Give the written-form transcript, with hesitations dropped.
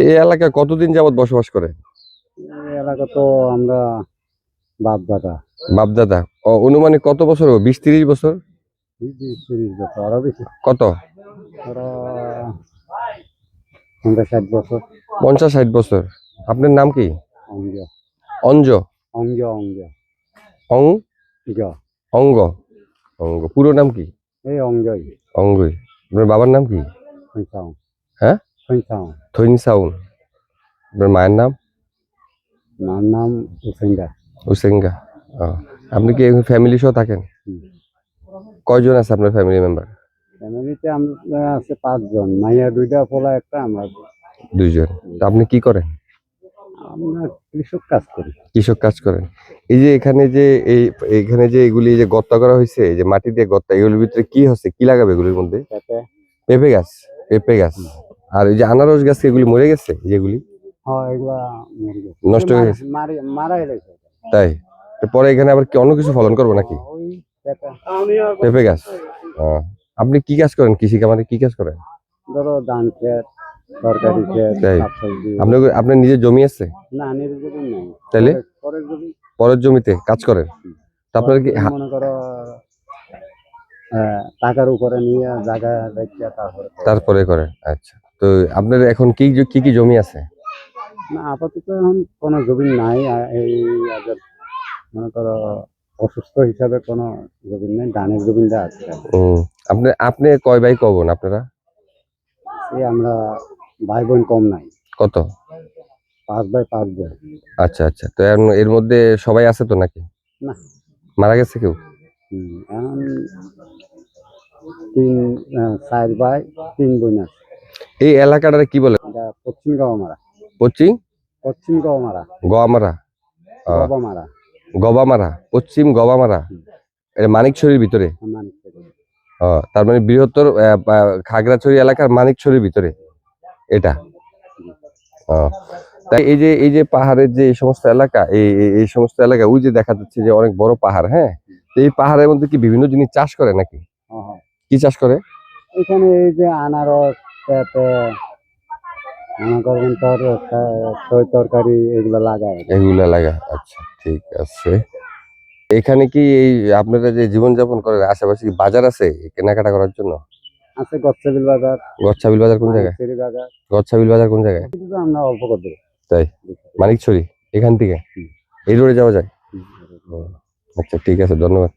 এই এলাকায় কতদিন যাবত বসবাস করে? এই এলাকা তো আমরা বাপদাদা। অনুমানিক কত বছর হবে? 20-30 বছর? 20-30 বছর, আরো বেশি। কত? ওরা 50-60 বছর। 50-60 বছর। আপনার নাম কি? অঙ্গ অঞ্জ? অঙ্গ অঙ্গ অং গ অঙ্গ অঙ্গ পুরো নাম কি? এই অঙ্গই অঙ্গই। আপনার বাবার নাম কি? খৈসাও হ্যাঁ, খৈসাও। থইনসাউন। আপনার মায়ের নাম? মার নাম হুসেঙ্গা। উসেঙ্গা। আপনি কি ফ্যামিলি সহ থাকেন? কয়জন আছে আপনার ফ্যামিলি মেম্বার? ফ্যামিলিতে আমরা আছে 5 জন, মাইয়া 2টা, পোলা 1টা, আমরা 2 জন। তা আপনি কি করেন? আমরা কৃষক কাজ করি। কৃষক কাজ করেন। এই যে এখানে যে এইখানে যে এগুলি যে গর্ত করা হয়েছে, এই যে মাটি দিয়ে গর্ত, এগুলোর ভিতরে কি হচ্ছে, কি লাগাবে এগুলির মধ্যে? পেঁপে গাছ। পেঁপে গাছ। আর এই যে আনারস গাছ, এগুলি মরে গেছে যেগুলি? হ্যাঁ, এগুলা মরে গেছে, নষ্ট হয়ে গেছে। মারা গেছে। তাই? তো পরে এখানে আবার কি অন্য কিছু ফলন করবো নাকি? ওই পেঁপে। পেঁপে গাছ। আপনি কি কাজ করেন? কৃষি খামারে কি কাজ করেন? ধরো ধান ক্ষেত, তরকারি ক্ষেত, তাই? শাকসবজি। আপনার নিজের জমি আছে? না, নিজের জমি নাই। তাইলে পরের জমি। পরের জমিতে কাজ করেন? তা আপনার কি মনে করো টাকার উপরে নিয়ে জায়গা রেখে তারপরে করেন? আচ্ছা। তো আপনার এখন কি কি জমি আছে? না, আপাতত এখন কোনো জমি নাই। এই আগে মনে করো অসুস্থ হিসাবে কোনো জমি নেই, ধানের জমিটা আছে। আপনি কয় ভাই কয় বোন আপনারা? এই আমরা ভাই বোন কম নাই। কত? 5 ভাই 5 বোন। আচ্ছা আচ্ছা। তো এর মধ্যে সবাই আছে তো নাকি? না, মারা গেছে কেউ? এখন 4 ভাই 3 বোন আছে। এই এলাকাটা কি বলে? এটা পশ্চিম গাওমারা। পশ্চিম গাওমারা। গোয়ামারা। গবামারা। গবামারা। পশ্চিম গবামারা। এটা মানিকছড়ির ভিতরে? তার মানে বৃহত্তর খাগড়াছড়ি এলাকার মানিকছড়ির ভিতরে এটা। তাই এই যে পাহাড়ের যে এই সমস্ত এলাকা, এই সমস্ত এলাকা, ওই যে দেখা যাচ্ছে যে অনেক বড় পাহাড়, হ্যাঁ, এই পাহাড়ের মধ্যে কি বিভিন্ন জিনিস চাষ করে নাকি? কি চাষ করে এখানে? এই যে আনারস, পেঁপে, মনে করবেন তরকারি, এগুলো লাগায়। আচ্ছা, ঠিক আছে। এখানে কি এই আপনারা যে জীবনযাপন করেন, আশেপাশে কি বাজার আছে কেনাকাটা করার জন্য? আছে, গচ্ছাবিল বাজার। গচ্ছাবিল বাজার কোন জায়গায়? গচ্ছাবিল বাজার কোন জায়গায়? আমরা অল্প করতে। তাই? মানিকছড়ি এখান থেকে এই রোডে যাওয়া যায়? আচ্ছা, ঠিক আছে, ধন্যবাদ।